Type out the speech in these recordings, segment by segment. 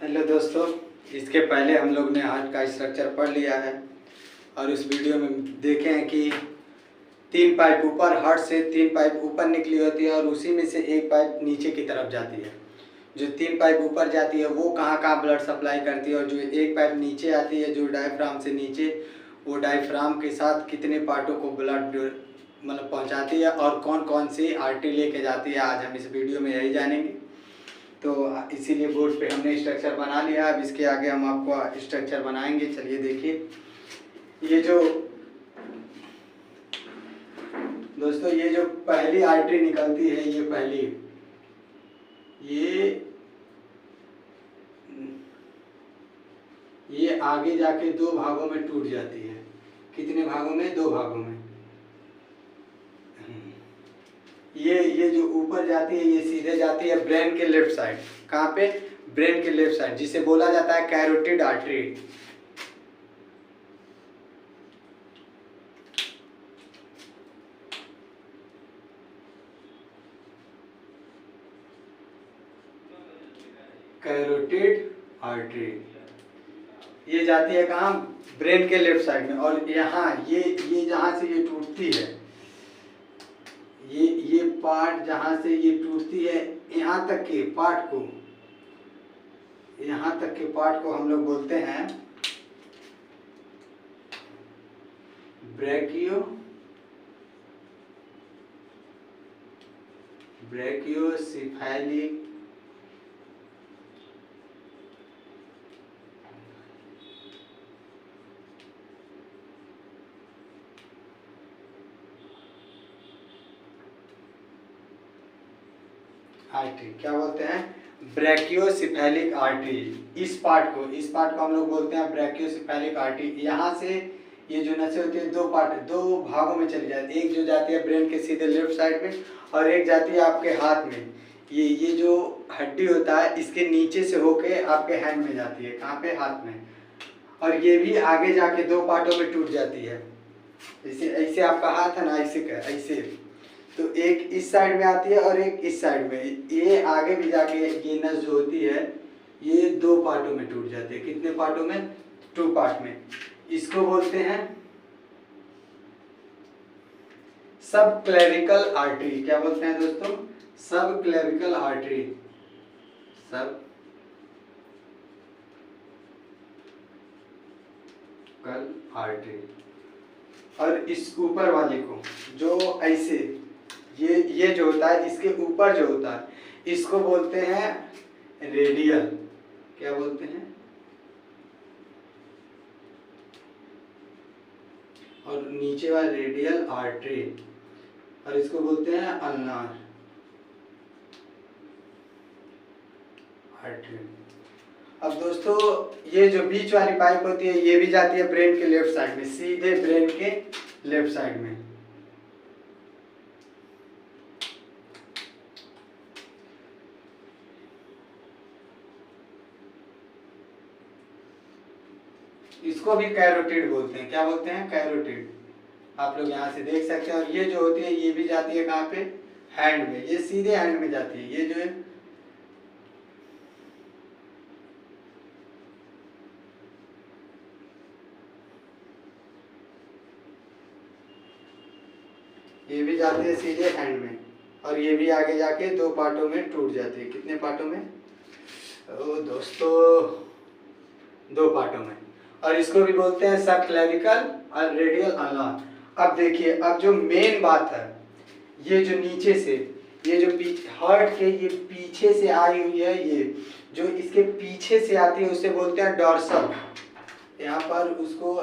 Hello दोस्तों, इसके पहले हम लोग ने हार्ट का स्ट्रक्चर पढ़ लिया है और उस वीडियो में देखे हैं कि 3 पाइप ऊपर हार्ट से 3 पाइप ऊपर निकली होती है और उसी में से एक पाइप नीचे की तरफ जाती है। जो 3 पाइप ऊपर जाती है वो कहाँ कहाँ ब्लड सप्लाई करती है और जो एक पाइप नीचे आती है जो डायफ्राम से नीचे, वो डायफ्राम के साथ कितने पार्टों को ब्लड मतलब पहुँचाती है और कौन कौन सी आर्टरी लेके जाती है, आज हम इस वीडियो में यही जानेंगे। तो इसीलिए बोर्ड पे हमने स्ट्रक्चर बना लिया। अब इसके आगे हम आपको स्ट्रक्चर बनाएंगे। चलिए देखिए, ये जो दोस्तों ये जो पहली आर्टरी निकलती है, ये पहली ये आगे जाके 2 भागों में टूट जाती है। कितने भागों में? 2 भागों में। ये जो ऊपर जाती है ये सीधे जाती है ब्रेन के लेफ्ट साइड। कहाँ पे? ब्रेन के लेफ्ट साइड, जिसे बोला जाता है कैरोटिड आर्टरी। कैरोटिड आर्टरी ये जाती है कहाँ? ब्रेन के लेफ्ट साइड में। और यहाँ ये जहाँ से ये टूटती है, ये पार्ट जहाँ से ये टूटती है, यहाँ तक के पार्ट को, यहाँ तक के पार्ट को हम लोग बोलते हैं ब्रैकियोसेफेलिक आर्टरी। क्या बोलते हैं? Brachiocephalic artery. इस पार्ट को हम लोग बोलते हैं ब्रैकियोसेफेलिक आर्टरी। यहाँ से ये जो नसें होती है 2 भागों में चली जाती है। एक जो जाती है ब्रेन के सीधे लेफ्ट साइड में और एक जाती है आपके हाथ में। ये जो हड्डी होता है इसके नीचे से होके आपके हैंड में जाती है। कहाँ पे? हाथ में। और ये भी आगे जाके 2 पार्टों में टूट जाती है। जैसे ऐसे आपका हाथ है ना, ऐसे तो एक इस साइड में आती है और एक इस साइड में। ये आगे भी जाके ये नस जो होती है ये 2 पार्टों में टूट जाती है। कितने पार्टों में? 2 पार्ट में। इसको बोलते हैं सब क्लेविकल आर्टरी। क्या बोलते हैं दोस्तों? सब क्लेविकल आर्टरी। सब कल आर्टरी। और इस ऊपर वाले को जो ऐसे ये जो होता है इसके ऊपर जो होता है इसको बोलते हैं रेडियल। क्या बोलते हैं? और नीचे वाला रेडियल आर्टरी, और इसको बोलते हैं अल्नार आर्टरी। अब दोस्तों ये जो बीच वाली पाइप होती है ये भी जाती है ब्रेन के लेफ्ट साइड में, सीधे ब्रेन के लेफ्ट साइड में। इसको भी कैरोटिड बोलते हैं। क्या बोलते हैं? कैरोटिड। आप लोग यहाँ से देख सकते हैं। और ये जो होती है ये भी जाती है कहाँ पे? हैंड में। ये सीधे हैंड में जाती है। ये जो है ये भी जाती है सीधे हैंड में और ये भी आगे जाके 2 पार्टों में टूट जाती है। कितने पार्टों में? ओ दोस्तों 2 पार्टों में। और इसको भी बोलते हैं सब क्लेविकल और रेडियल अल्नार। अब देखिए, अब जो मेन बात है, ये जो नीचे से ये जो हार्ट के ये पीछे से आई हुई है, ये जो इसके पीछे से आती है उसे बोलते हैं डॉर्सल। यहाँ पर उसको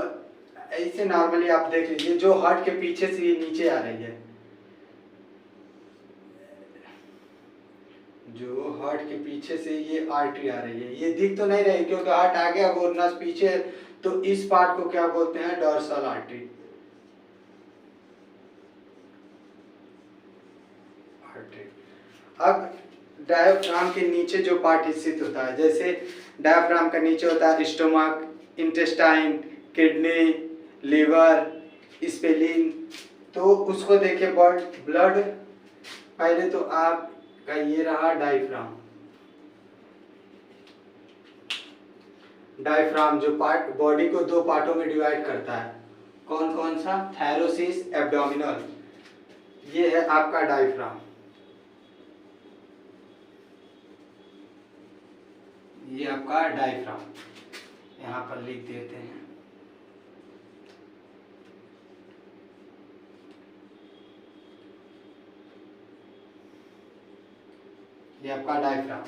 ऐसे नॉर्मली आप देख लीजिए, जो हार्ट के पीछे से ये नीचे आ रही है, जो हार्ट के पीछे से ये आर्टरी आ रही है, ये दिख तो नहीं रही क्योंकि हार्ट आ गया वो नस पीछे। तो इस पार्ट को क्या बोलते हैं? Dorsal artery. अब डायफ्राम के नीचे जो पार्ट स्थित होता है, जैसे डायफ्राम का नीचे होता है stomach, intestine, kidney, liver, spleen. तो उसको देखिए ब्लड, पहले तो आपका ये रहा डायफ्राम, डायफ्राम जो पार्ट बॉडी को दो पार्टों में डिवाइड करता है, कौन कौन सा? थायरोसिस, एब्डोमिनल, ये है आपका डायफ्राम। ये आपका डायफ्राम यहाँ पर लिख देते हैं। ये आपका डायफ्राम।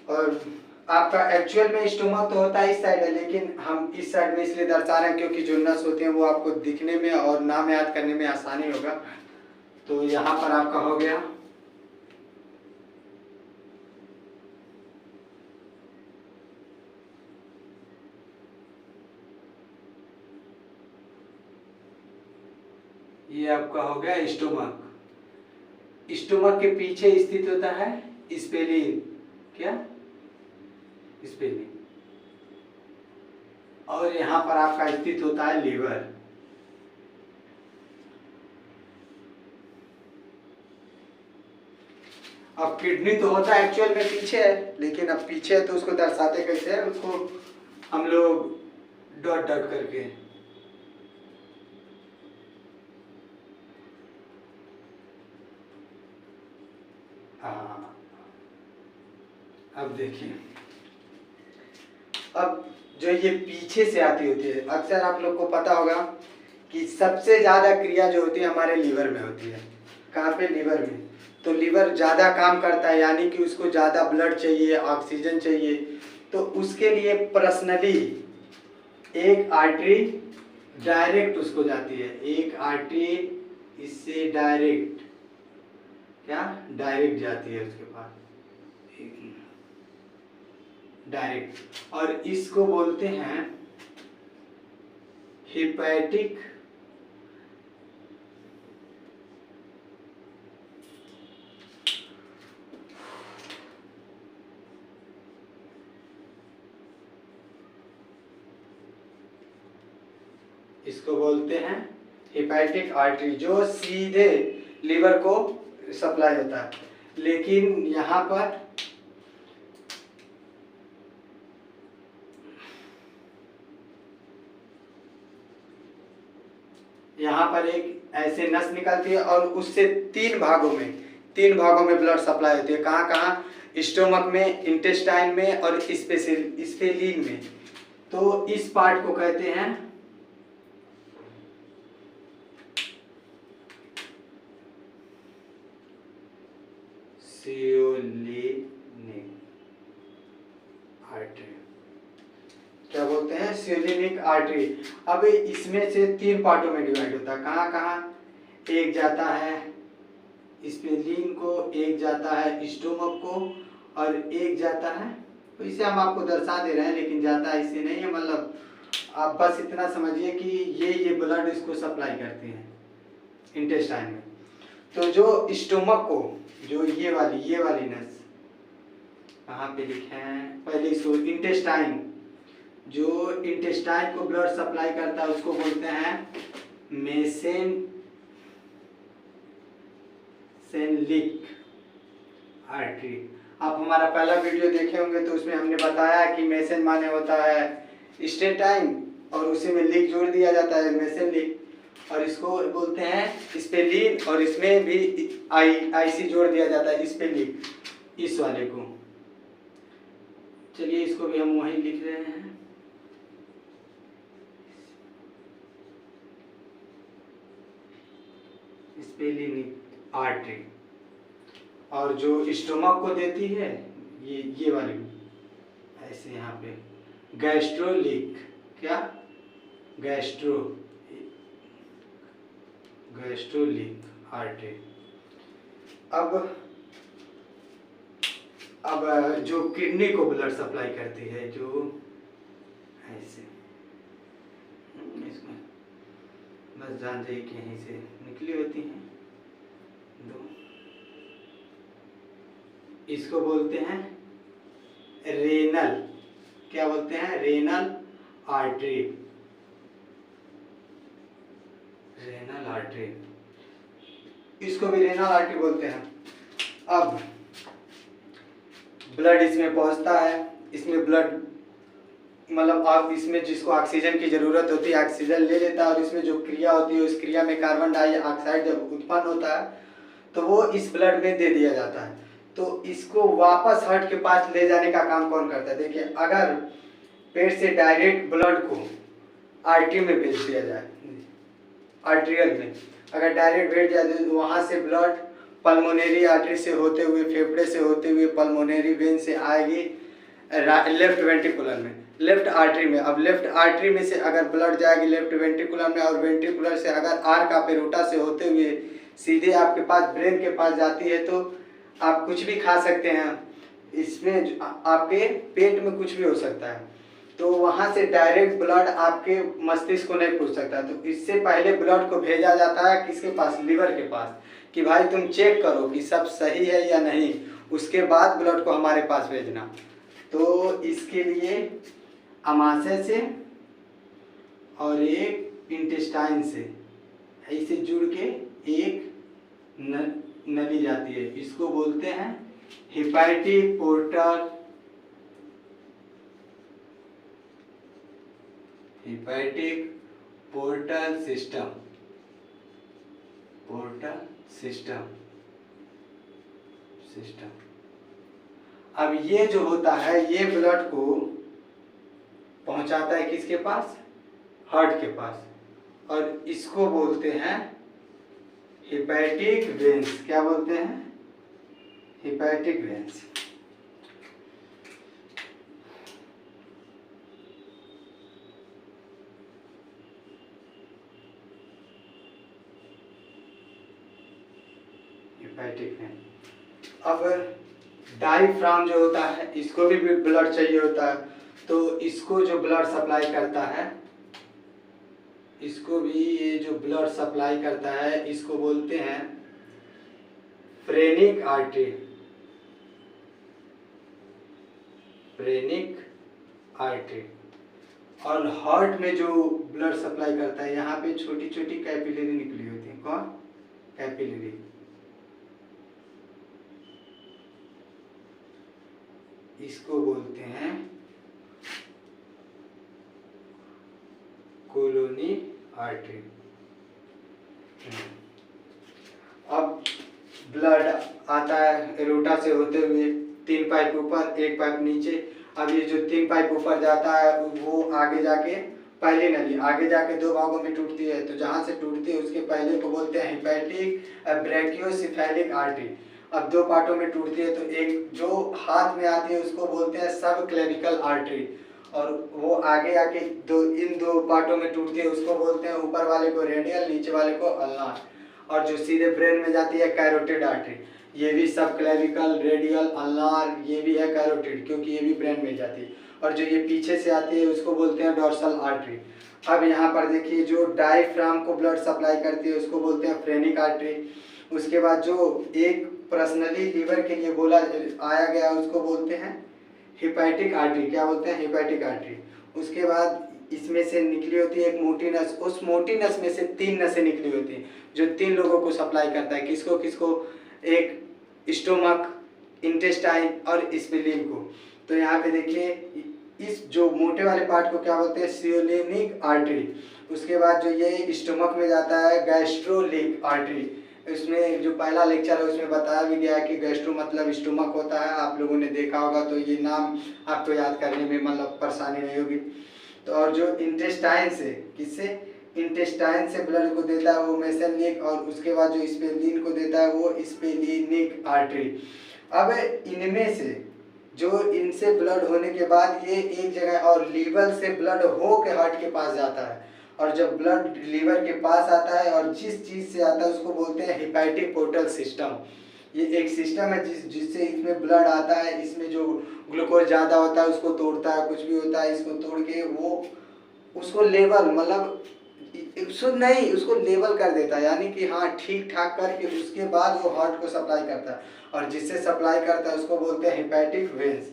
और आपका एक्चुअल में स्टोमक तो होता है इस साइड है, लेकिन हम इस साइड में इसलिए दर्शा रहे हैं क्योंकि जो नस होते हैं वो आपको दिखने में और नाम याद करने में आसानी होगा। तो यहाँ पर आपका हो गया ये आपका हो गया स्टोमक। स्टोमक के पीछे स्थित होता है स्पेलिन, क्या? स्पेलिन। और यहाँ पर आपका स्थित होता है लीवर। अब किडनी तो होता है एक्चुअल में पीछे है, लेकिन अब पीछे है तो उसको दर्शाते कैसे है? उसको हम लोग डॉट डॉट करके, हाँ। अब देखिए, अब जो ये पीछे से आती होती है, अक्सर आप लोग को पता होगा कि सबसे ज्यादा क्रिया जो होती है हमारे लीवर में होती है। कहाँ पे? लीवर में। तो लीवर ज्यादा काम करता है, यानी कि उसको ज्यादा ब्लड चाहिए, ऑक्सीजन चाहिए। तो उसके लिए पर्सनली एक आर्टरी डायरेक्ट उसको जाती है, एक आर्टरी इससे डायरेक्ट, क्या? डायरेक्ट जाती है उसके पास, डायरेक्ट। और इसको बोलते हैं हिपैटिक इसको बोलते हैं हिपैटिक आर्टरी, जो सीधे लीवर को सप्लाई होता है। लेकिन यहाँ पर एक ऐसे नस निकलती है और उससे तीन भागों में ब्लड सप्लाई होती है। कहाँ कहाँ? स्टोमक में, इंटेस्टाइन में और स्पेलिन में। तो इस पार्ट को कहते हैं सियोलिनिक आर्टरी। क्या बोलते हैं? सियोलिनिक आर्टरी। अब इसमें से तीन पार्टों में डिवाइड होता है। कहाँ कहाँ? एक जाता है स्पेलिन को, एक जाता है स्टोमक को, और एक जाता है, तो इसे हम आपको दर्शा दे रहे हैं, लेकिन जाता है इसे नहीं है। मतलब आप बस इतना समझिए कि ये ब्लड इसको सप्लाई करते हैं इंटेस्टाइन में। तो जो स्टोमक को, जो ये वाली नस कहाँ पे लिखे हैं? पहले इसको इंटेस्टाइन, जो इंटेस्टाइन को ब्लड सप्लाई करता है उसको बोलते हैं मेसेनलिक आर्टरी। आप हमारा पहला वीडियो देखे होंगे तो उसमें हमने बताया कि मेसेन माने होता है स्टेटाइन और उसी में लिक जोड़ दिया जाता है, मेसेनलिक। और इसको बोलते हैं स्पेलिन, और इसमें भी आईसी जोड़ दिया जाता है, स्पेलिक, इस वाले को। चलिए इसको भी हम वहीं लिख रहे हैं, स्पेलिनिक आर्टरी। और जो स्टोमक को देती है ये वाली, ऐसे यहाँ पे गैस्ट्रोलिक, क्या? गैस्ट्रोलिक आर्टरी। अब जो किडनी को ब्लड सप्लाई करती है, जो ऐसे, इसमें बस जान जाइए कि यहीं से निकली होती हैं दो, इसको बोलते हैं रेनल, क्या बोलते हैं? Renal artery. रेनल आर्टरी, इसको भी रेनल आर्टरी बोलते हैं। अब ब्लड इसमें पहुंचता है, इसमें ब्लड मतलब आप इसमें जिसको ऑक्सीजन की ज़रूरत होती है ऑक्सीजन ले लेता है, और इसमें जो क्रिया होती है उस क्रिया में कार्बन डाइऑक्साइड जब उत्पन्न होता है तो वो इस ब्लड में दे दिया जाता है। तो इसको वापस हार्ट के पास ले जाने का काम कौन करता है? देखिए, अगर पेट से डायरेक्ट ब्लड को आर्टरी में भेज दिया जाए, आर्ट्रियल में अगर डायरेक्ट भेज दिया जाए तो वहाँ से ब्लड पल्मोनरी आर्टरी से होते हुए, फेफड़े से होते हुए पल्मोनरी वेन से आएगी लेफ्ट वेंट्रिकुलर में, लेफ्ट आर्टरी में। अब लेफ्ट आर्टरी में से अगर ब्लड जाएगी लेफ्ट वेंट्रिकुलर में, और वेंट्रिकुलर से अगर आर्क एपेरोटा से होते हुए सीधे आपके पास ब्रेन के पास जाती है, तो आप कुछ भी खा सकते हैं, इसमें आपके पेट में कुछ भी हो सकता है। तो वहाँ से डायरेक्ट ब्लड आपके मस्तिष्क को नहीं पहुँच सकता। तो इससे पहले ब्लड को भेजा जाता है किसके पास? लीवर के पास, कि भाई तुम चेक करो कि सब सही है या नहीं, उसके बाद ब्लड को हमारे पास भेजना। तो इसके लिए आमाशय से और एक इंटेस्टाइन से ऐसे जुड़ के एक नली जाती है, इसको बोलते हैं hepatic portal, hepatic portal system, portal system. अब ये जो होता है ये ब्लड को पहुंचाता है किसके पास? हार्ट के पास, और इसको बोलते हैं हेपेटिक वेन्स। क्या बोलते हैं? Hepatic veins. Hepatic when. अब डायफ्राम जो होता है इसको भी ब्लड चाहिए होता है, तो इसको जो ब्लड सप्लाई करता है, इसको भी ये जो ब्लड सप्लाई करता है इसको बोलते हैं फ्रेनिक आर्टरी, फ्रेनिक आर्टरी। और हार्ट में जो ब्लड सप्लाई करता है यहाँ पे छोटी छोटी कैपिलरी निकली होती है। कौन? कैपिलरी। इसको बोलते हैं कोलोनी आर्टरी। अब ब्लड आता है एरोटा से होते हुए 3 पाइप ऊपर 1 पाइप नीचे। अब ये जो 3 पाइप ऊपर जाता है वो आगे जाके पहली नली आगे जाके 2 भागों में टूटती है। तो जहाँ से टूटती है उसके पहले को बोलते हैं हेपेटिक ब्रैकियोसेफेलिक आर्टरी। अब 2 पार्टों में टूटती है, तो एक जो हाथ में आती है उसको बोलते हैं सब क्लेविकल आर्टरी, और वो आगे आके इन 2 पार्टों में टूटती है उसको बोलते हैं ऊपर वाले को रेडियल, नीचे वाले को अल्नार। और जो सीधे ब्रेन में जाती है कैरोटिड आर्टरी, ये भी सब क्लेविकल, रेडियल, अल्नार, ये भी है कैरोटिड क्योंकि ये भी ब्रेन में जाती है। और जो ये पीछे से आती है उसको बोलते हैं डोर्सल आर्टरी। अब यहाँ पर देखिए जो डायफ्राम को ब्लड सप्लाई करती है उसको बोलते हैं फ्रेनिक आर्टरी। उसके बाद जो एक पर्सनली लीवर के लिए बोला आया गया उसको बोलते हैं हेपेटिक आर्टरी। क्या बोलते हैं? Hepatic artery. उसके बाद इसमें से निकली होती है एक मोटी नस, उस मोटी नस में से 3 नसें निकली होती हैं जो 3 लोगों को सप्लाई करता है। किसको किसको? एक स्टोमक, इंटेस्टाइन और स्प्लीन को। तो यहाँ पे देखिए इस जो मोटे वाले पार्ट को क्या बोलते हैं? सियोलिनिक आर्टरी। उसके बाद जो ये स्टोमक में जाता है गैस्ट्रोलिक आर्टरी। इसमें जो पहला लेक्चर है उसमें बताया भी गया है कि गैस्ट्रो मतलब स्टोमक होता है, आप लोगों ने देखा होगा, तो ये नाम आपको याद करने में मतलब परेशानी नहीं होगी। तो और जो इंटेस्टाइन से, किससे? इंटेस्टाइन से ब्लड को देता है वो मेसेनिक, और उसके बाद जो स्प्लीन को देता है वो स्प्लीनिक आर्टरी। अब इनमें से जो इनसे ब्लड होने के बाद ये एक जगह और लीवर से ब्लड हो के हार्ट के पास जाता है, और जब ब्लड लीवर के पास आता है और जिस चीज़ से आता है उसको बोलते हैं हेपेटिक पोर्टल सिस्टम। ये एक सिस्टम है जिससे इसमें ब्लड आता है, इसमें जो ग्लूकोज ज़्यादा होता है उसको तोड़ता है, कुछ भी होता है इसको तोड़ के वो उसको लेवल मतलब शुद्ध नहीं उसको लेवल कर देता है, यानी कि हाँ ठीक ठाक करके उसके बाद वो हार्ट को सप्लाई करता है, और जिससे सप्लाई करता है उसको बोलते हैं हेपेटिक वेन्स।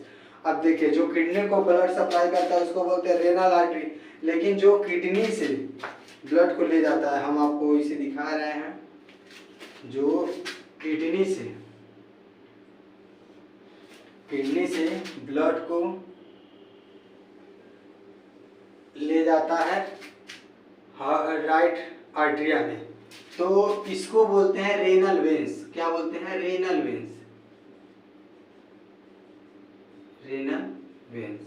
अब देखिए जो किडनी को ब्लड सप्लाई करता है उसको बोलते हैं रेनल आर्टरी, लेकिन जो किडनी से ब्लड को ले जाता है, हम आपको इसे दिखा रहे हैं, जो किडनी से ब्लड को जाता है राइट आर्टरिया में। तो इसको बोलते हैं रेनल वेन्स। क्या बोलते हैं? Renal veins. Renal veins.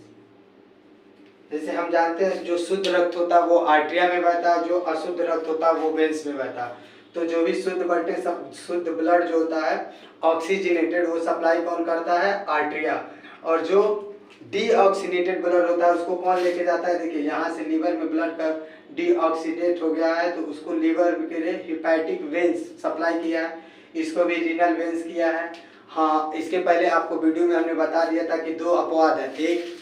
जैसे हम जानते हैं जो शुद्ध रक्त होता है वो आर्टरिया में बहता है, जो अशुद्ध रक्त होता है वो वेन्स में बहता है। तो जो भी शुद्ध ब्लड जो होता है ऑक्सीजनेटेड, वो सप्लाई कौन करता है? आर्टरिया। और जो डीऑक्सीनेटेड ब्लड होता है उसको कौन लेके जाता है? देखिए यहाँ से लीवर में ब्लड का डीऑक्सीडेट हो गया है तो उसको लीवर के लिए हिपैटिक वेन्स सप्लाई किया है, इसको भी रीनल वेन्स किया है। हाँ, इसके पहले आपको वीडियो में हमने बता दिया था कि दो अपवाद है, एक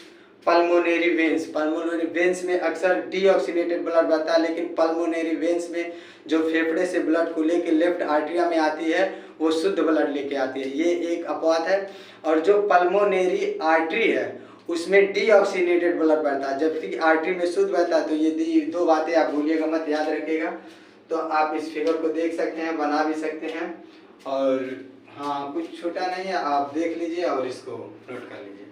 पल्मोनरी वेन्स। पल्मोनरी वेन्स में अक्सर डीऑक्सीनेटेड ब्लड बहता है, लेकिन पल्मोनरी वेन्स में जो फेफड़े से ब्लड को लेके लेफ्ट आर्टरिया में आती है वो शुद्ध ब्लड लेके आती है, ये एक अपवाद है। और जो पल्मोनरी आर्टरी है उसमें डीऑक्सीनेटेड ब्लड बहता है, जबकि आर्टरी में शुद्ध बहता है। तो ये दो बातें आप भूलिएगा मत, याद रखिएगा। तो आप इस फिगर को देख सकते हैं, बना भी सकते हैं। और हाँ, कुछ छोटा नहीं है, आप देख लीजिए और इसको नोट कर लीजिए।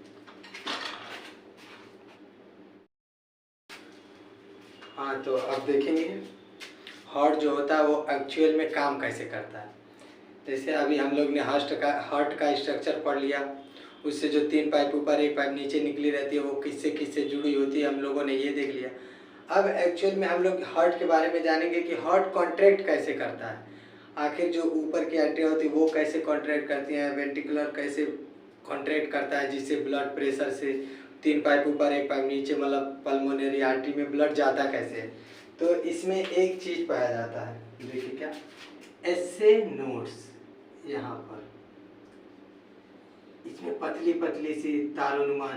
हाँ, तो अब देखेंगे हार्ट जो होता है वो एक्चुअल में काम कैसे करता है। जैसे अभी हम लोग ने हार्ट का स्ट्रक्चर पढ़ लिया, उससे जो 3 पाइप ऊपर 1 पाइप नीचे निकली रहती है वो किससे किससे जुड़ी होती है हम लोगों ने ये देख लिया। अब एक्चुअल में हम लोग हार्ट के बारे में जानेंगे कि हार्ट कॉन्ट्रैक्ट कैसे करता है। आखिर जो ऊपर की आर्टरी होती है वो कैसे कॉन्ट्रैक्ट करती हैं, वेंट्रिकुलर कैसे कॉन्ट्रैक्ट करता है जिससे ब्लड प्रेशर से 3 पाइप ऊपर 1 पाइप नीचे, मतलब पल्मोनरी आर्टरी में ब्लड जाता कैसे है। तो इसमें एक चीज़ पाया जाता है, देखिए क्या, एसे नोड्स। यहाँ पर इसमें पतली पतली सी तारोनुमा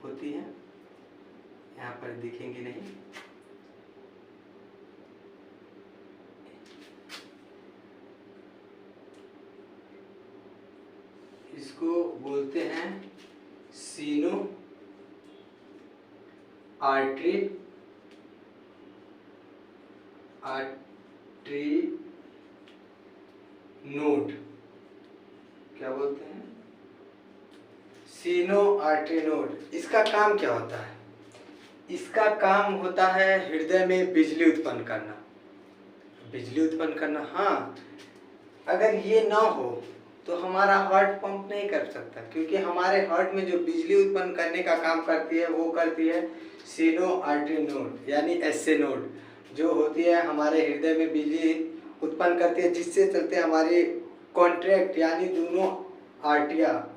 होती है, यहाँ पर दिखेंगे नहीं। इसको बोलते हैं सीनो आर्टरी नोड। क्या बोलते हैं? सीनो आर्टरी नोड। इसका काम क्या होता है? इसका काम होता है हृदय में बिजली उत्पन्न करना। बिजली उत्पन्न करना, हाँ। अगर ये ना हो तो हमारा हार्ट पंप नहीं कर सकता, क्योंकि हमारे हार्ट में जो बिजली उत्पन्न करने का काम करती है वो करती है सीनो आर्टरी नोड, यानी एसए नोड, जो होती है हमारे हृदय में बिजली उत्पन्न करती है, जिससे चलते हमारी कॉन्ट्रैक्ट, यानी दोनों आर्टिया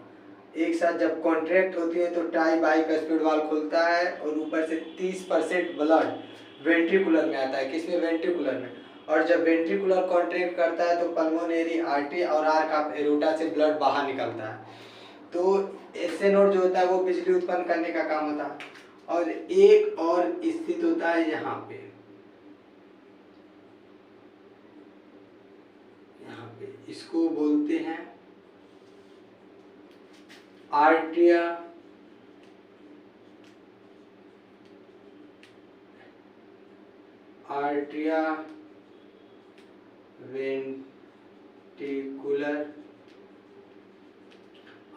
एक साथ जब कॉन्ट्रैक्ट होती है तो टाई बाइकस्पिड वाल्व खुलता है और ऊपर से 30% ब्लड वेंट्रिकुलर में आता है। किसमें? वेंट्रिकुलर में। और जब वेंट्रिकुलर कॉन्ट्रैक्ट करता है तो पल्मोनरी आर्टरी और आर्क ऑफ एरोटा से ब्लड बाहर निकलता है। तो एसए नोड जो होता है वो बिजली उत्पन्न करने का काम होता है। और एक और स्थित होता है यहाँ पे, इसको बोलते हैं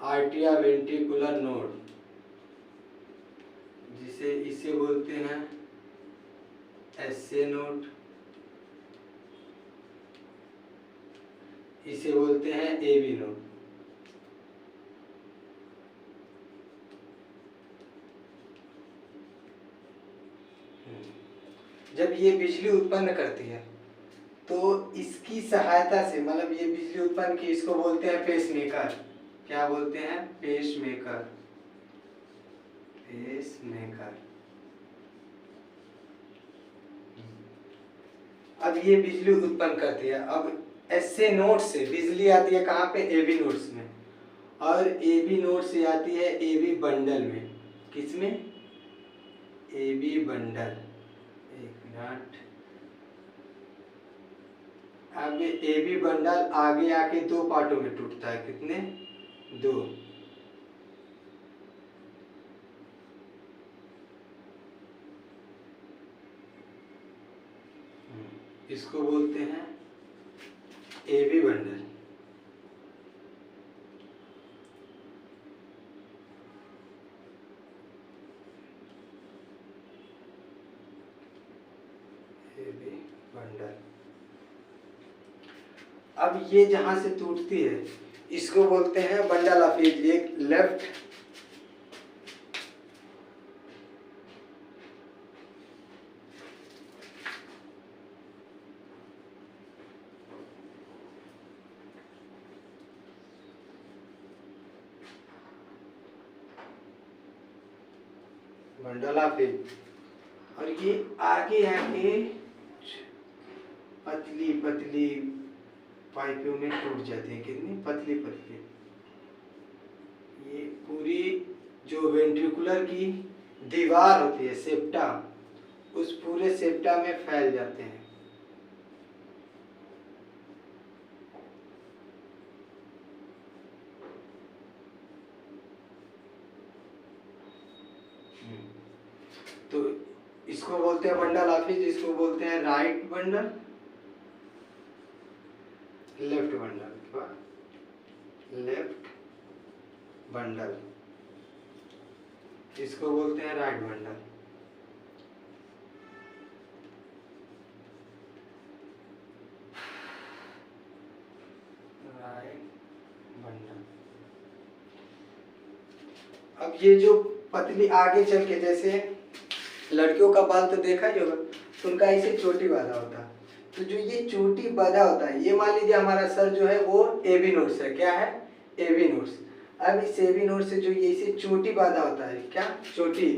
आर्टरिया वेंट्रिकुलर नोड, इसे बोलते हैं एसए नोड, इसे बोलते हैं एबी नोड। जब ये बिजली उत्पन्न करती है तो इसकी सहायता से, मतलब ये बिजली उत्पन्न की, इसको बोलते हैं पेसमेकर। क्या बोलते हैं? पेसमेकर। अब ये बिजली उत्पन्न करती है। अब एसए नोड से बिजली आती है कहाँ पे? एबी नोड्स में। और एबी नोड से आती है एबी बंडल में। किसमें? AV bundle. एक मिनट। अब ये एबी बंडल आगे आके 2 पार्टों में टूटता है। कितने? 2। इसको बोलते हैं एबी बंडल। AB bundle. अब ये जहां से टूटती है इसको बोलते हैं बंडल ऑफ एज। एक लेफ्ट बंडल ऑफ एज, और ये आगे आके पतली पतली पाइपों में टूट जाती है। कितनी पतली पतली, ये पूरी जो वेंट्रिकुलर की दीवार होती है सेप्टा, उस पूरे सेप्टा में फैल जाते हैं। तो इसको बोलते हैं बंडल ऑफ एज, इसको बोलते हैं right bundle, left bundle, left bundle, इसको बोलते हैं राइट बंडल। Right bundle. अब ये जो पतली आगे चल के, जैसे लड़कियों का बाल तो देखा ही होगा, तो उनका ऐसे चोटी बांधा होता है। तो जो ये चोटी बांधा होता है, ये मान लीजिए हमारा सर जो है वो एबी नोट्स है। क्या है? AV notes. अब इस एबी नोट्स से जो ये इसे चोटी बांधा होता है, क्या चोटी,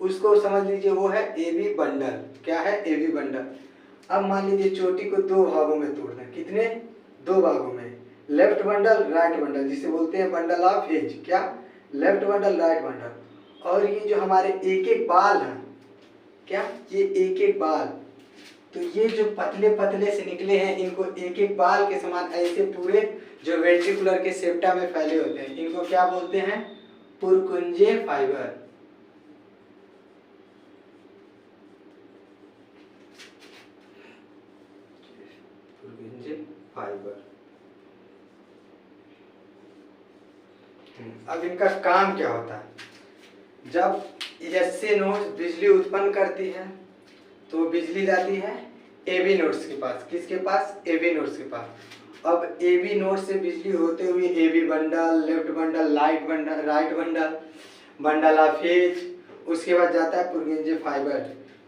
उसको समझ लीजिए वो है एबी बंडल। क्या है? AV bundle. अब मान लीजिए चोटी को दो भागों में तोड़ दें। कितने? दो भागों में, लेफ्ट बंडल राइट बंडल, जिसे बोलते हैं बंडल ऑफ एज। क्या? Left bundle right bundle. और ये जो हमारे एक एक बाल है, क्या ये एक एक बाल, तो ये जो पतले पतले से निकले हैं, इनको एक एक बाल के समान ऐसे पूरे जो वेंट्रिकुलर के सेप्टा में फैले होते हैं, इनको क्या बोलते हैं? पुरकुंजे फाइबर। पुरकुंजे फाइबर। अब इनका काम क्या होता है? जब एसए नोड्स बिजली उत्पन्न करती है तो बिजली जाती है एबी नोड्स के पास। किसके पास? एबी नोड्स के पास। अब एबी नोड से बिजली होते हुए AV bundle, left bundle, right bundle, bundle of edge, उसके बाद जाता है पुरकुंजे फाइबर।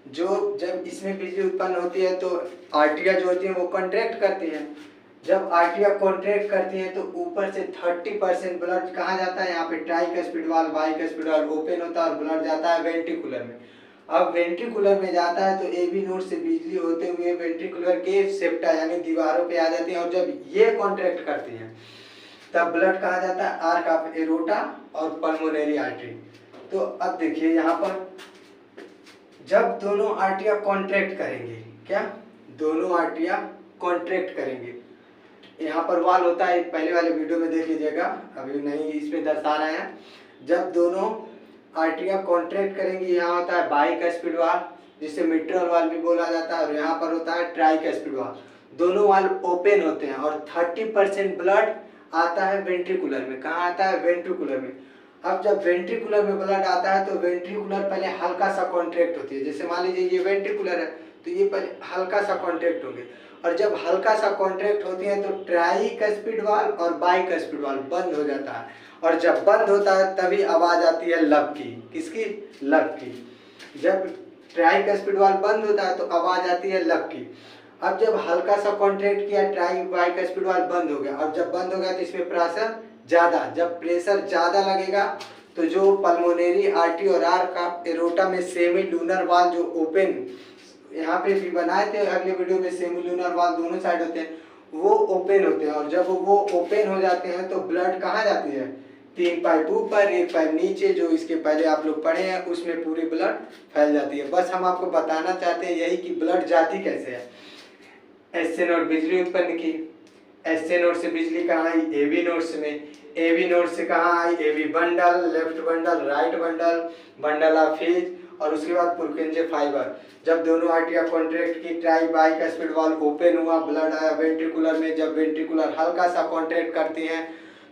जो जब इसमें बिजली उत्पन्न होती है तो आर्टरिया जो होती है वो कॉन्ट्रैक्ट करती है। जब आर्टरिया कॉन्ट्रैक्ट करती है तो ऊपर से 30% ब्लड कहाँ जाता है? यहाँ पे tricuspid valve, bicuspid valve open होता है और ब्लड जाता है वेंट्रिकुलर में। अब वेंट्रिकुलर में जाता है तो एबी नोड से बिजली होते हुए वेंट्रिकुलर के सेप्टा यानी दीवारों पे आ जाती है, और जब ये कॉन्ट्रैक्ट करती है तब ब्लड कहाँ जाता है? आर्क ऑफ एरोटा और पल्मोनरी आर्टरी। तो अब देखिए यहाँ पर जब दोनों आर्टरिया कॉन्ट्रैक्ट करेंगे, क्या दोनों आर्टरिया कॉन्ट्रैक्ट करेंगे, यहाँ पर वाल होता है, पहले वाले वीडियो में देख लीजिएगा, अभी नहीं इसमें दर्शा रहे हैं। जब दोनों आर्टरिया कॉन्ट्रैक्ट करेंगे, यहाँ होता है बाइकस्पिड वाल जिसे मिट्रल वाल भी बोला जाता है, और यहाँ पर होता है ट्राइकस्पिड वाल। दोनों वाल ओपन होते हैं और 30% ब्लड आता है वेंट्रिकुलर में। कहाँ आता है? वेंट्रिकुलर में। अब जब वेंट्रिकुलर में ब्लड आता है तो वेंट्रिकुलर पहले हल्का सा कॉन्ट्रैक्ट होती है। जैसे मान लीजिए ये वेंट्रिकुलर है तो ये पहले हल्का सा कॉन्ट्रैक्ट होंगे, और जब हल्का सा कॉन्ट्रैक्ट होती है तो ट्राइकस्पिड वाल्व और बाइकस्पिड वाल्व बंद हो जाता है, और जब बंद होता है तभी आवाज आती है लब की। किसकी? लब की। जब ट्राइकस्पिड वाल्व बंद होता है तो आवाज आती है लब की। अब जब हल्का सा कॉन्ट्रैक्ट किया, बाइकस्पिड वाल्व बंद हो गया, और जब बंद हो गया तो इसमें प्रेशर ज्यादा, जब प्रेशर ज्यादा लगेगा तो जो पल्मोनरी आर्टरी और आर्क ऑफ एरोटा में सेमी लूनर वाल जो ओपन यहाँ पे भी बनाए थे अगले वीडियो में, सेमी लूनर वाल दोनों साइड होते हैं, वो ओपन होते हैं, और जब वो ओपन हो जाते हैं तो ब्लड कहाँ जाती है? 3 पाइप ऊपर 1 पाइप नीचे, जो इसके पहले आप लोग पढ़े हैं उसमें पूरी ब्लड फैल जाती है। बस हम आपको बताना चाहते हैं यही कि ब्लड जाती कैसे है। एसए नोड बिजली उत्पन्न की, एसए नोड से बिजली कहाँ आई? एबी नोड्स में। एबी नोड से कहाँ आई? AB bundle, left bundle, right bundle, bundle of His, और उसके बाद पुरकुंजे फाइबर। जब दोनों आर्टरिया कॉन्ट्रैक्ट की, ट्राई बाइकस्पिड वाल्व ओपन हुआ, ब्लड आया वेंट्रिकुलर में। जब वेंट्रिकुलर हल्का सा कॉन्ट्रैक्ट करती है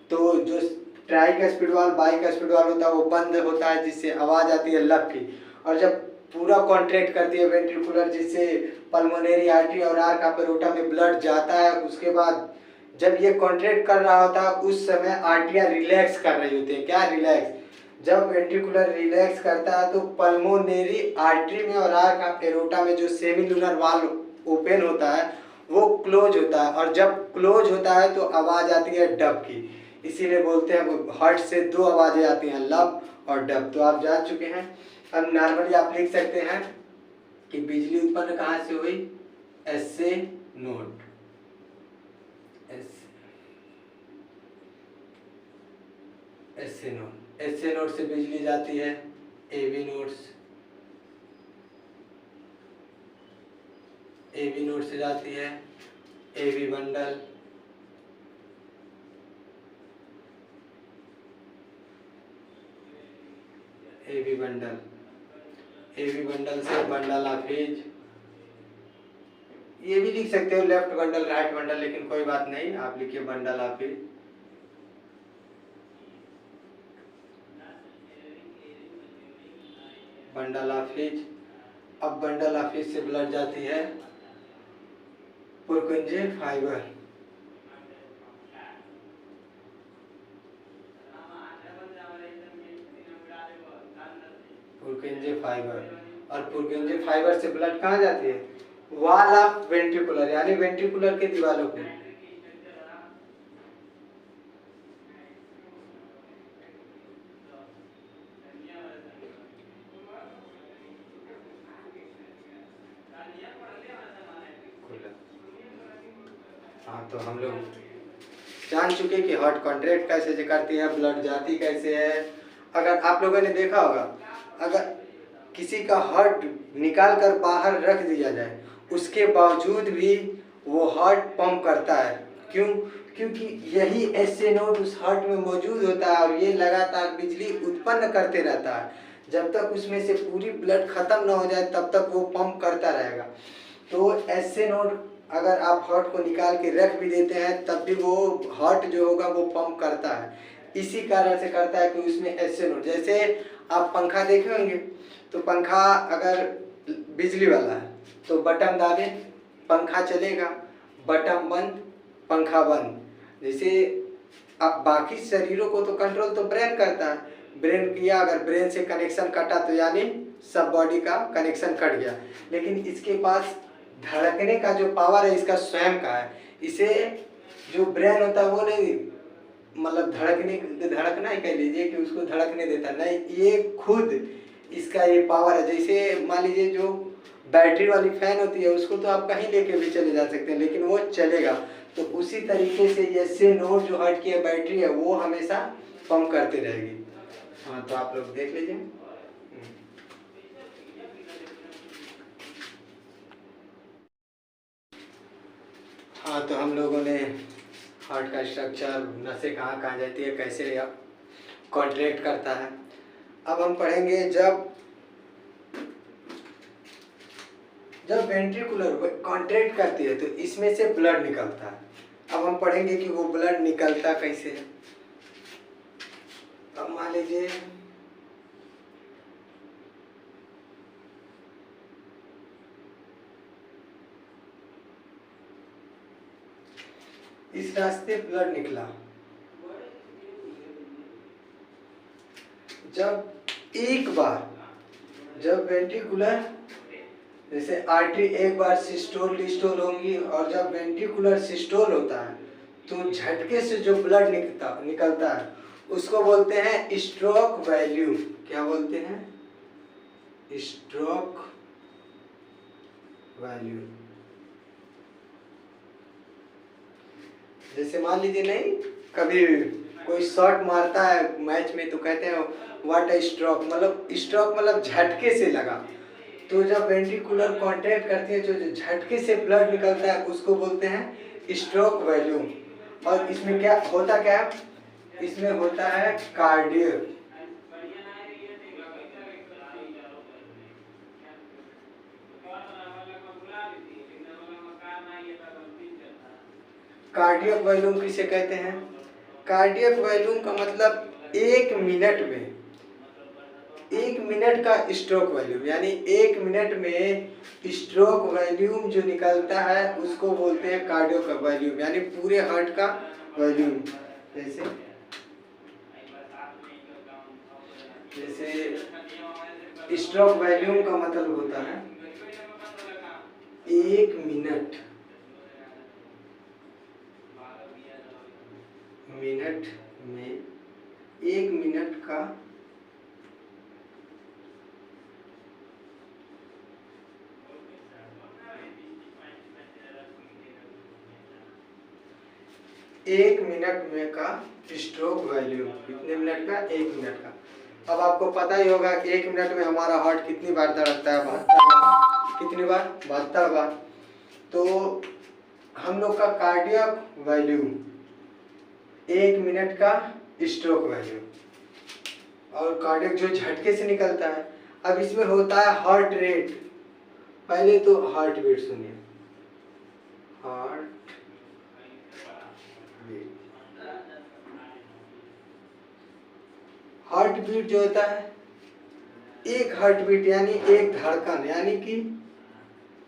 तो जो ट्राइकस्पिड वाल्व, बाइकस्पिड वाल्व होता है वो बंद होता है, जिससे आवाज आती है लब की। और जब पूरा कॉन्ट्रैक्ट करती है वेंट्रिकुलर, जिससे पल्मोनरी आर्टरी और आर्क एरोटा में ब्लड जाता है। उसके बाद जब ये कॉन्ट्रैक्ट कर रहा होता है उस समय आर्टरियाँ रिलैक्स कर रही होती है। क्या रिलैक्स? जब वेंट्रिकुलर रिलैक्स करता है तो पल्मोनरी आर्टरी में और आर्क एरोटा में जो सेमिलुनर वाल्व ओपन होता है वो क्लोज होता है, और जब क्लोज होता है तो आवाज़ आती है डब की। इसीलिए बोलते हैं हार्ट से दो आवाज़ें आती हैं, लब और डब। तो आप जान चुके हैं। अब नॉर्मली आप लिख सकते हैं कि बिजली उत्पन्न कहाँ से हुई? SA node. SA node, SA node से बिजली जाती है एबी नोड्स, एबी नोड से जाती है AV bundle, AV bundle, AV bundle से बंडल हाफिज। ये भी लिख सकते हो लेफ्ट बंडल राइट बंडल, लेकिन कोई बात नहीं, आप लिखिए बंडल हाफिज। बंडल हाफिज। अब बंडल हाफिज से ब्लड जाती है पुरकुंजे फाइबर, पुरकुंजे फाइबर। और पुरकुंजे फाइबर से ब्लड कहाँ जाती है? वॉल ऑफ वेंट्रिकुलर, यानी वेंट्रिकुलर के दीवारों पे। हाँ, तो हम लोग जान चुके कि हार्ट कॉन्ट्रैक्ट कैसे से करती है, ब्लड जाती कैसे है। अगर आप लोगों ने देखा होगा, अगर किसी का हार्ट निकाल कर बाहर रख दिया जाए उसके बावजूद भी वो हार्ट पंप करता है। क्यों? क्योंकि यही एसए नोड उस हार्ट में मौजूद होता है और ये लगातार बिजली उत्पन्न करते रहता है। जब तक उसमें से पूरी ब्लड खत्म ना हो जाए तब तक वो पंप करता रहेगा। तो एसए नोड अगर आप हार्ट को निकाल के रख भी देते हैं तब भी वो हार्ट जो होगा वो पंप करता है। इसी कारण से करता है कि उसमें एसए नोड, जैसे आप पंखा देखे होंगे तो पंखा अगर बिजली वाला है तो बटन दाबे पंखा चलेगा, बटन बंद पंखा बंद। जैसे अब बाकी शरीरों को तो कंट्रोल तो ब्रेन करता है, ब्रेन किया, अगर ब्रेन से कनेक्शन कटा तो यानी सब बॉडी का कनेक्शन कट गया। लेकिन इसके पास धड़कने का जो पावर है इसका स्वयं का है। इसे जो ब्रेन होता है वो नहीं, मतलब धड़कना ही कह लीजिए कि उसको धड़कने देता नहीं, ये खुद इसका ये पावर है। जैसे मान लीजिए जो बैटरी वाली फैन होती है उसको तो आप कहीं लेके भी चले जा सकते हैं लेकिन वो चलेगा। तो उसी तरीके से एसए नोड जो हार्ट की बैटरी है वो हमेशा पंप करती रहेगी। हाँ, तो आप लोग देख लीजिए। हाँ, तो हम लोगों ने हार्ट का स्ट्रक्चर, नसें कहाँ कहाँ जाती है, कैसे कॉन्ट्रैक्ट करता है। अब हम पढ़ेंगे जब वेंट्रिकुलर कॉन्ट्रैक्ट करती है तो इसमें से ब्लड निकलता है। अब हम पढ़ेंगे कि वो ब्लड निकलता कैसे है। अब मान लीजिए इस रास्ते ब्लड निकला, जब वेंट्रिकुलर, जैसे आर्टरी एक बार सिस्टोल डिस्टोल होंगी और जब वेंट्रिकुलर सिस्टोल होता है तो झटके से जो ब्लड निकलता है उसको बोलते हैं स्ट्रोक वैल्यू। क्या बोलते हैं? Stroke value. जैसे मान लीजिए नहीं, कभी कोई शॉट मारता है मैच में तो कहते हैं व्हाट अ स्ट्रोक, मतलब स्ट्रोक मतलब झटके से लगा। तो जब वेंट्रिकुलर कॉन्ट्रैक्ट करती है जो झटके से ब्लड निकलता है उसको बोलते हैं स्ट्रोक वैल्यू। और इसमें क्या होता, क्या इसमें होता है कार्डियक, कार्डियक वॉल्यूम किसे कहते हैं? कार्डियक वॉल्यूम का मतलब 1 मिनट में 1 मिनट का स्ट्रोक वॉल्यूम, यानी 1 मिनट में स्ट्रोक वॉल्यूम जो निकलता है उसको बोलते हैं कार्डियो का वॉल्यूम, यानी पूरे हार्ट का वॉल्यूम। जैसे स्ट्रोक वॉल्यूम का मतलब होता है 1 मिनट में 1 मिनट का स्ट्रोक वॉल्यूम। कितने मिनट का? 1 मिनट का। अब आपको पता ही होगा कि 1 मिनट में हमारा हार्ट कितनी बार धड़कता है? 72 बार। कितनी बार? 72 बार। तो हम लोग का कार्डियक वॉल्यूम 1 मिनट का स्ट्रोक वॉल्यूम, और कार्डियक जो झटके से निकलता है। अब इसमें होता है हार्ट रेट। पहले तो हार्ट बीट सुनिए, हार्ट बीट। हार्ट बीट जो होता है, एक हार्ट बीट यानी एक धड़कन, यानी कि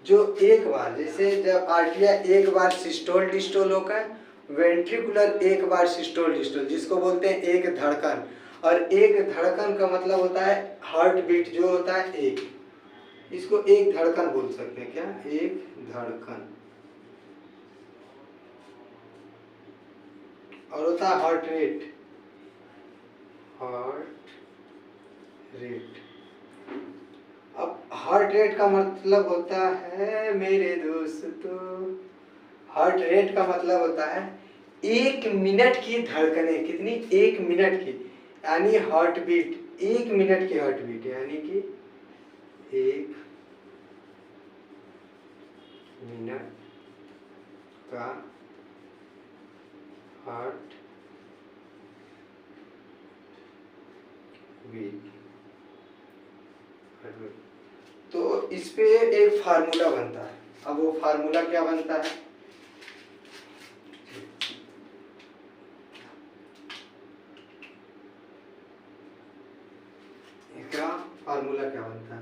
जो एक बार, जैसे जब आर्टिया एक बार सिस्टोल डिस्टोल होकर, वेंट्रिकुलर एक बार सिस्टोल डिस्टोल, जिसको बोलते हैं एक धड़कन। और एक धड़कन का मतलब होता है हार्ट बीट जो होता है एक, इसको एक धड़कन बोल सकते हैं। क्या? एक धड़कन। और होता है हार्ट रेट। Heart rate. अब हार्ट रेट का मतलब होता है मेरे दोस्तों, हार्ट रेट का मतलब होता है 1 मिनट की धड़कनें। कितनी? 1 मिनट की, यानी हार्ट बीट 1 मिनट की हार्ट बीट, यानी कि 1 मिनट का हार्ट बीट। तो इस पे एक फार्मूला बनता है। अब वो फार्मूला क्या बनता है? क्या फार्मूला क्या बनता है?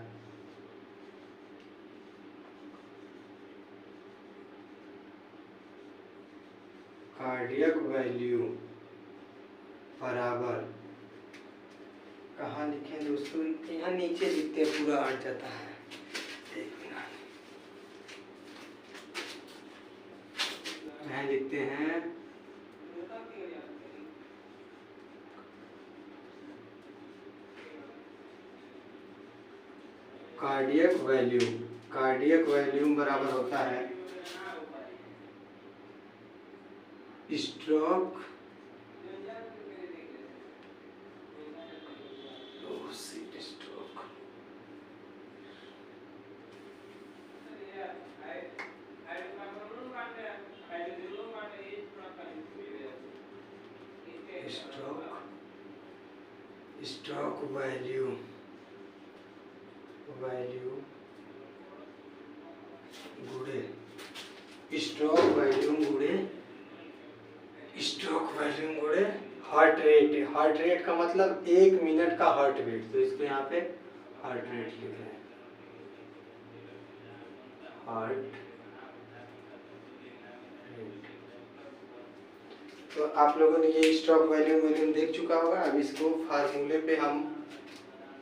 कार्डियक वैल्यू बराबर, कहाँ लिखे दोस्तों? यहाँ नीचे लिखते हैं, पूरा हट जाता है। एक मिनट, यहाँ लिखते हैं कार्डियक वैल्यूम। कार्डियक वैल्यूम बराबर होता है स्ट्रोक स्ट्रोक वैल्यूम गुणे स्ट्रोक वैल्यूम गुणे हार्ट रेट। हार्ट रेट का मतलब 1 मिनट का हार्ट बीट, तो इसको यहाँ पे हार्ट रेट लिख रहे हैं। Heart rate. तो आप लोगों ने ये स्ट्रोक वैल्यूम देख चुका होगा। अब इसको फार्मूले पे हम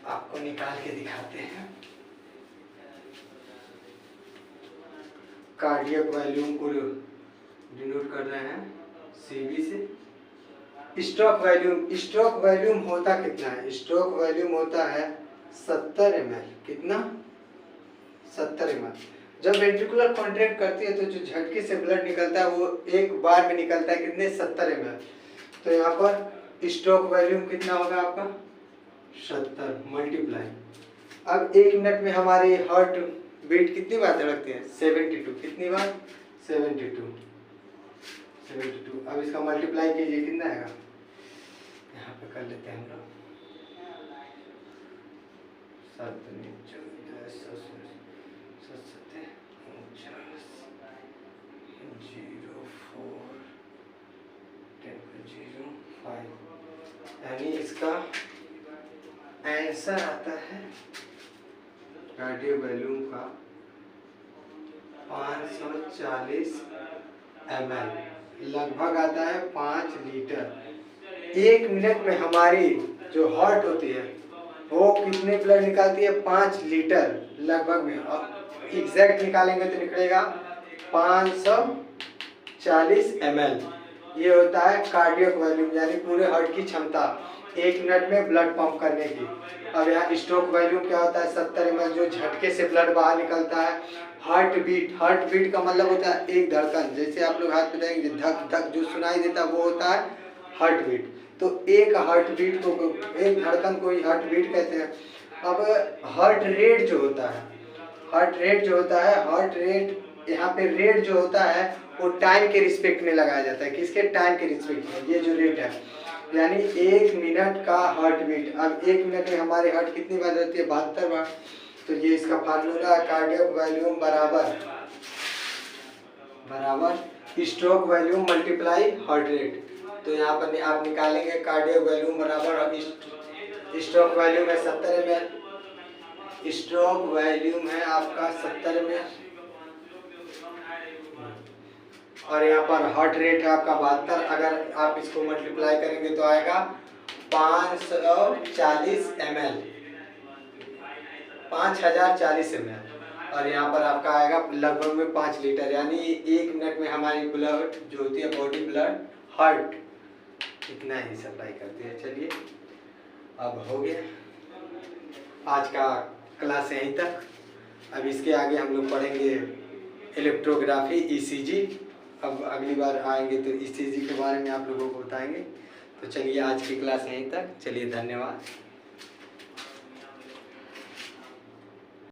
आपको निकाल के दिखाते हैं। कार्डियक वॉल्यूम को डिनोट कर रहे हैं सीवी से। स्ट्रोक वॉल्यूम होता कितना है? स्ट्रोक वॉल्यूम होता है 70 ml। कितना? 70 ml। जब वेंट्रिकुलर कॉन्ट्रैक्ट करती है तो जो झटके से ब्लड निकलता है वो एक बार में निकलता है। कितने? 70 ml। तो यहाँ पर स्ट्रोक वॉल्यूम कितना होगा आपका? 70 मल्टीप्लाई। अब 1 मिनट में हमारे हार्ट बीट कितनी बार धड़कते हैं? 72। कितनी बार? 72। अब इसका मल्टीप्लाई कीजिए, कितना आएगा? यहाँ पे कर लेते हैं हम लोग। 7 यानी इसका आंसर आता है कार्डियो वॉल्यूम का 540 ml, लगभग आता है 5 लीटर। 1 मिनट में हमारी जो हार्ट होती है वो कितने ब्लड निकालती है? 5 लीटर लगभग में। और एग्जैक्ट निकालेंगे तो निकलेगा 540 ml। ये होता है कार्डियक वॉल्यूम, यानी पूरे हार्ट की क्षमता 1 मिनट में ब्लड पंप करने की। अब यहाँ स्ट्रोक वॉल्यूम क्या होता है? 70 ml, जो झटके से ब्लड बाहर निकलता है। हार्ट बीट का मतलब होता है एक धड़कन, जैसे आप लोग हाथ पे देखेंगे धक धक जो सुनाई देता है वो होता है हार्ट बीट। तो एक हार्ट बीट को, एक धड़कन को ही हार्ट बीट कहते हैं। अब हार्ट रेट जो होता है, हार्ट रेट यहाँ पे रेट जो होता है वो टाइम के रिस्पेक्ट में लगाया जाता है। किसके? टाइम के रिस्पेक्ट में। ये जो रेट है यानी 1 मिनट का हार्ट बीट। अब 1 मिनट में हमारी हार्ट कितनी बार रहती है? 72 बार। तो ये इसका फार्मूला कार्डियक वॉल्यूम बराबर stroke volume multiply heart rate. तो यहाँ पर आप निकालेंगे कार्डियक वॉल्यूम बराबर स्ट्रोक वॉल्यूम है 70 ml, स्ट्रोक वॉल्यूम है आपका 70 ml, और यहाँ पर हार्ट रेट है आपका 72। अगर आप इसको मल्टीप्लाई करेंगे तो आएगा 540 ml, 5040 ml, और यहाँ पर आपका आएगा लगभग में 5 लीटर, यानी 1 मिनट में हमारी ब्लड जो होती है बॉडी ब्लड हार्ट इतना ही सप्लाई करती है। चलिए अब हो गया आज का क्लास यहीं तक। अब इसके आगे हम लोग पढ़ेंगे इलेक्ट्रोग्राफी, ईसीजी। अब अगली बार आएंगे तो ईसीजी के बारे में आप लोगों को बताएंगे। तो चलिए आज की क्लास यहीं तक। चलिए धन्यवाद।